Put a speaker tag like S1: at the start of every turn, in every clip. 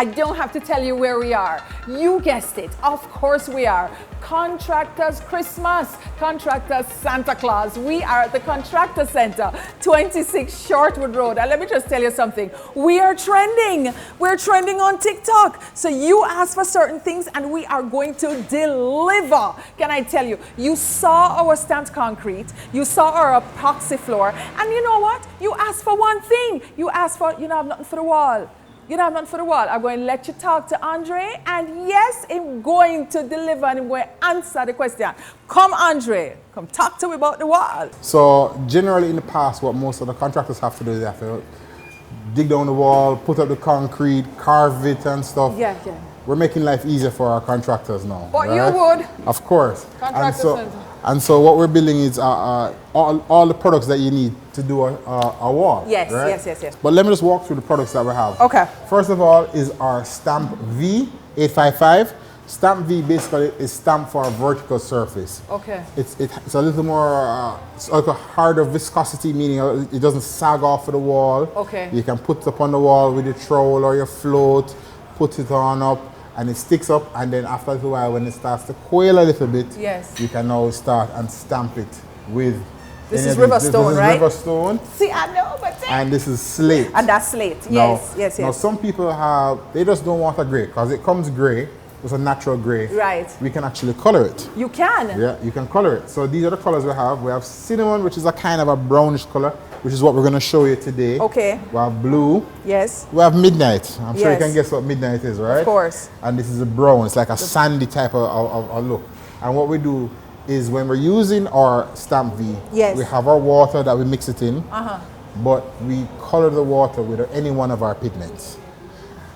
S1: I don't have to tell you where we are. You guessed it. Of course we are. Contractors Christmas, Contractors Santa Claus. We are at the Contractor Center, 26 Shortwood Road. And let me just tell you something. We are trending. We're trending on TikTok. So you ask for certain things and we are going to deliver. Can I tell you? You saw our stamped concrete. You saw our epoxy floor. And you know what? You asked for one thing. You asked for, you don't have nothing for the wall. You don't have nothing for the wall. I'm going to let you talk to Andre. And yes, I'm going to deliver and I'm going to answer the question. Come, Andre. Come talk to me about the wall.
S2: So generally in the past, what most of the contractors have to do is they have to dig down the wall, put up the concrete, carve it and stuff.
S1: Yeah.
S2: We're making life easier for our contractors now.
S1: But
S2: right?
S1: you would.
S2: Of course.
S1: Contractor
S2: And so what we're building is all the products that you need to do a wall.
S1: Yes,
S2: right?
S1: yes.
S2: But let me just walk through the products that we have.
S1: Okay.
S2: First of all is our Stamp V 855. Stamp V basically is stamped for a vertical surface.
S1: Okay.
S2: It's a little more, it's like a harder viscosity, meaning it doesn't sag off of the wall.
S1: Okay.
S2: You can put it up on the wall with your trowel or your float, put it on up, and it sticks up, and then after a little while when it starts to coil a little bit,
S1: yes,
S2: you can now start and stamp it with.
S1: This is river stone, right?
S2: River stone.
S1: See, I know, but
S2: and this is slate.
S1: And that's slate. Yes.
S2: Now some people they just don't want a gray because it comes gray. It's a natural gray.
S1: Right.
S2: We can actually color it.
S1: You can.
S2: Yeah, you can color it. So these are the colors we have. We have cinnamon, which is a kind of a brownish color, which is what we're going to show you today.
S1: Okay.
S2: We have blue.
S1: Yes.
S2: We have midnight. I'm sure you can guess what midnight is, right?
S1: Of course.
S2: And this is a brown. It's like a sandy type of look. And what we do is when we're using our Stamp V,
S1: yes,
S2: we have our water that we mix it in, but we color the water with any one of our pigments.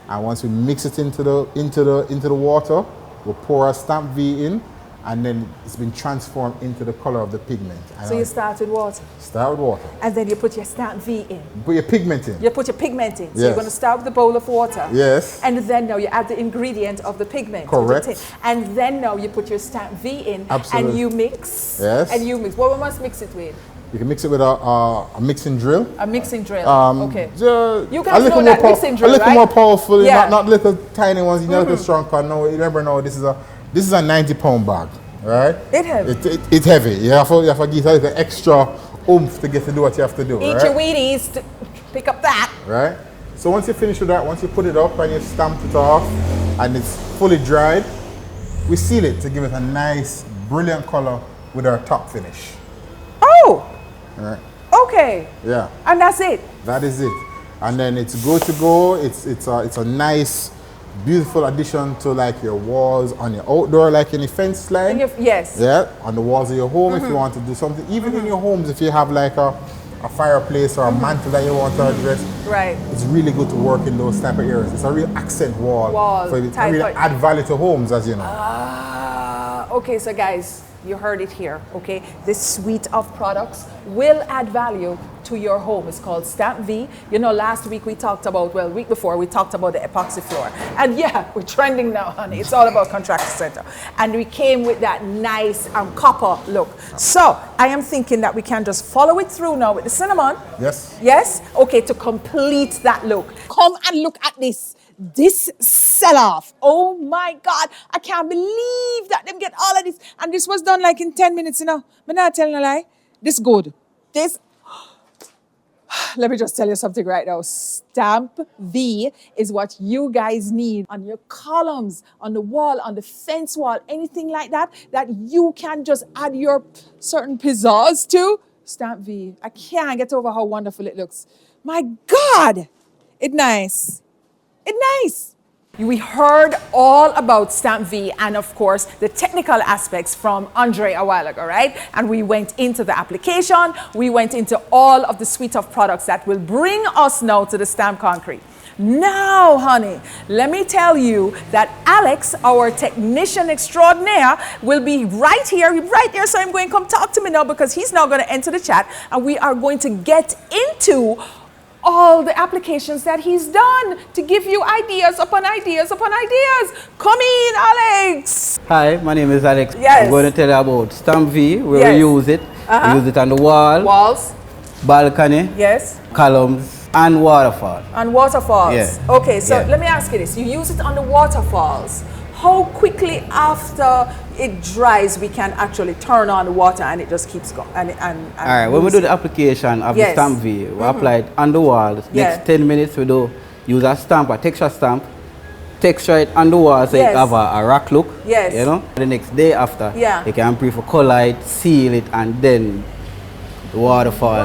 S2: And once we mix it into the water, we'll pour our Stamp V in, and then it's been transformed into the color of the pigment.
S1: So you start with water?
S2: Start with water.
S1: And then you put your Stamp V in?
S2: Put your pigment in.
S1: You put your pigment in. So
S2: yes,
S1: you're going to start with a bowl of water.
S2: Yes.
S1: And then now you add the ingredient of the pigment.
S2: Correct.
S1: And then now you put your Stamp V in.
S2: Absolutely.
S1: And you mix.
S2: Yes.
S1: And you mix. What we must mix it with?
S2: You can mix it with a mixing drill.
S1: A mixing drill. Okay.
S2: You
S1: guys know that mixing drill,
S2: a little more powerful,
S1: yeah,
S2: not little tiny ones. You know, little strong. Cause no, you never know. This is a 90-pound bag, right?
S1: It's heavy.
S2: It's heavy. You have to give it an extra oomph to get to do what you have to do.
S1: Eat your Wheaties to pick up that.
S2: Right. So once you finish with that, once you put it up and you stamp it off, and it's fully dried, we seal it to give it a nice, brilliant color with our top finish.
S1: Oh.
S2: Right.
S1: Okay.
S2: Yeah.
S1: And that's it.
S2: That is it. And then it's good to go. It's a nice, beautiful addition to like your walls on your outdoor, like in the fence line.
S1: Yes.
S2: Yeah. On the walls of your home, if you want to do something. Even in your homes, if you have like a fireplace or a mantle that you want to address.
S1: Right.
S2: It's really good to work in those type of areas. It's a real accent wall. So it can really add value to homes, as you know.
S1: Okay, so guys, you heard it here, okay? This suite of products will add value to your home. It's called Stamp V. You know, last week we talked about, well, week before we talked about the epoxy floor. And yeah, we're trending now, honey. It's all about Contractor Center. And we came with that nice copper look. So I am thinking that we can just follow it through now with the cinnamon.
S2: Yes.
S1: Yes? Okay, to complete that look. Come and look at this. This sell-off. Oh my God. I can't believe that them get all of this. And this was done like in 10 minutes, you know. I'm not telling a lie. This good. This, let me just tell you something right now. Stamp V is what you guys need on your columns, on the wall, on the fence wall, anything like that, that you can just add your certain pizzazz to. Stamp V. I can't get over how wonderful it looks. My God. It's nice. It's nice. We heard all about Stamp V and of course the technical aspects from Andre a while ago, right? And we went into the application, we went into all of the suite of products that will bring us now to the Stamp Concrete. Now, honey, let me tell you that Alex, our technician extraordinaire, will be right here, so I'm going to come talk to me now because he's now going to enter the chat and we are going to get into all the applications that he's done to give you ideas upon ideas upon ideas. Come in, Alex.
S3: Hi, my name is Alex.
S1: Yes.
S3: I'm going to tell you about Stamp V, where we use it. We use it on the wall.
S1: Walls.
S3: Balcony.
S1: Yes.
S3: Columns. And waterfall.
S1: On waterfalls.
S3: Yeah.
S1: Okay, so
S3: Yeah.
S1: let me ask you this. You use it on the waterfalls. How quickly after it dries we can actually turn on the water and it just keeps going?
S3: All right, when we do the application of
S1: Yes.
S3: the stamp V, we apply it on the wall.
S1: Yeah.
S3: Next 10 minutes we do use a stamp, a texture stamp, texture it on the wall so
S1: Yes.
S3: it have a rock look.
S1: Yes.
S3: You know, the next day after,
S1: Yeah.
S3: you can pre for color it, seal it, and then the waterfall.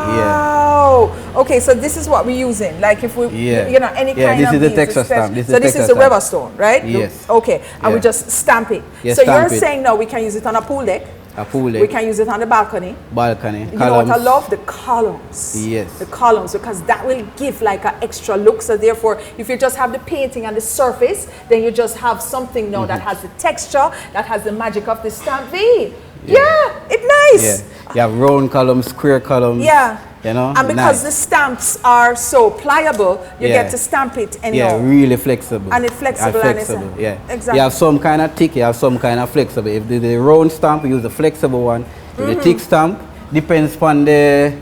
S3: Yeah.
S1: Oh, okay. So this is what we're using. Like if we,
S3: Yeah.
S1: you know, any
S3: Yeah,
S1: kind
S3: this
S1: of
S3: is the
S1: beads,
S3: texture
S1: especially-
S3: stamp. This is
S1: so
S3: the
S1: this is
S3: texture
S1: the Weber
S3: stamp.
S1: stone, right?
S3: Yes.
S1: Okay, and we
S3: Yeah.
S1: just stamp it.
S3: Yeah,
S1: so
S3: stamp
S1: you're
S3: it.
S1: saying now we can use it on a pool deck.
S3: A pool deck.
S1: We can use it on the balcony.
S3: Balcony.
S1: You know what I
S3: columns.
S1: love? The columns.
S3: Yes.
S1: The columns, because that will give like an extra look. So therefore, if you just have the painting on the surface, then you just have something now that has the texture, that has the magic of the stamp V. Yeah, it's nice.
S3: Yeah. You have round columns, square columns.
S1: Yeah.
S3: You know?
S1: And because the
S3: nice.
S1: stamps are so pliable, you
S3: Yeah.
S1: get to stamp it and
S3: Yeah, really flexible.
S1: And it's flexible and it's-
S3: yeah.
S1: exactly.
S3: You have some kind of thick, you have some kind of flexible. If the round stamp, you use the flexible one. If the thick stamp, depends on the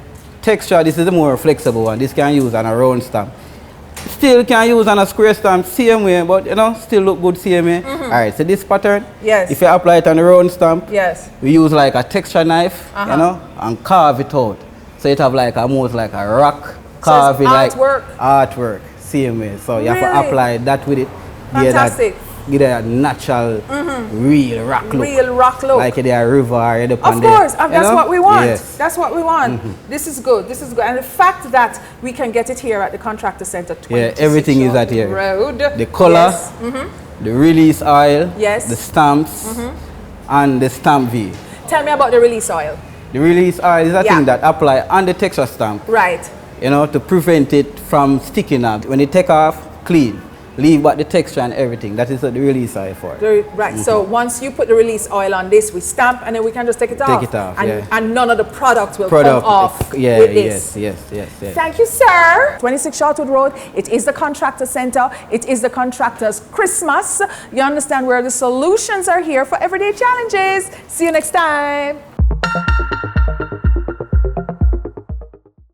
S3: texture. This is the more flexible one. This can use on a round stamp. Still can use on a square stamp, same way, but you know, still look good same way. All right, so this pattern,
S1: Yes.
S3: if you apply it on a round stamp,
S1: Yes.
S3: we use like a texture knife, you know, and carve it out. So it have like almost like a rock carving, like
S1: artwork?
S3: artwork, same way. So you have to
S1: Really?
S3: apply that with it.
S1: Fantastic.
S3: Give that natural, real rock look.
S1: Real rock look.
S3: Like there a river or the
S1: Of course, that's what we want.
S3: Yes.
S1: That's what we want. This is good. This is good. And the fact that we can get it here at the Contractor Center, 26
S3: everything is at
S1: Shortwood
S3: here.
S1: Road.
S3: The color,
S1: Yes.
S3: the release oil,
S1: Yes.
S3: the stamps, and the stamp V.
S1: Tell me about the release oil.
S3: The release oil is a
S1: Yeah.
S3: thing that apply on the texture stamp,
S1: Right.
S3: you know, to prevent it from sticking up. When you take off, clean. Leave but the texture and everything. That is what the release oil for.
S1: Right. So once you put the release oil on this, we stamp and then we can just take it off.
S3: Take it off,
S1: And,
S3: yeah.
S1: and none of the product will come off
S3: yeah,
S1: with this.
S3: yes.
S1: Thank you, sir. 26 Shortwood Road. It is the Contractor Center. It is the contractor's Christmas. You understand where the solutions are here for everyday challenges. See you next time.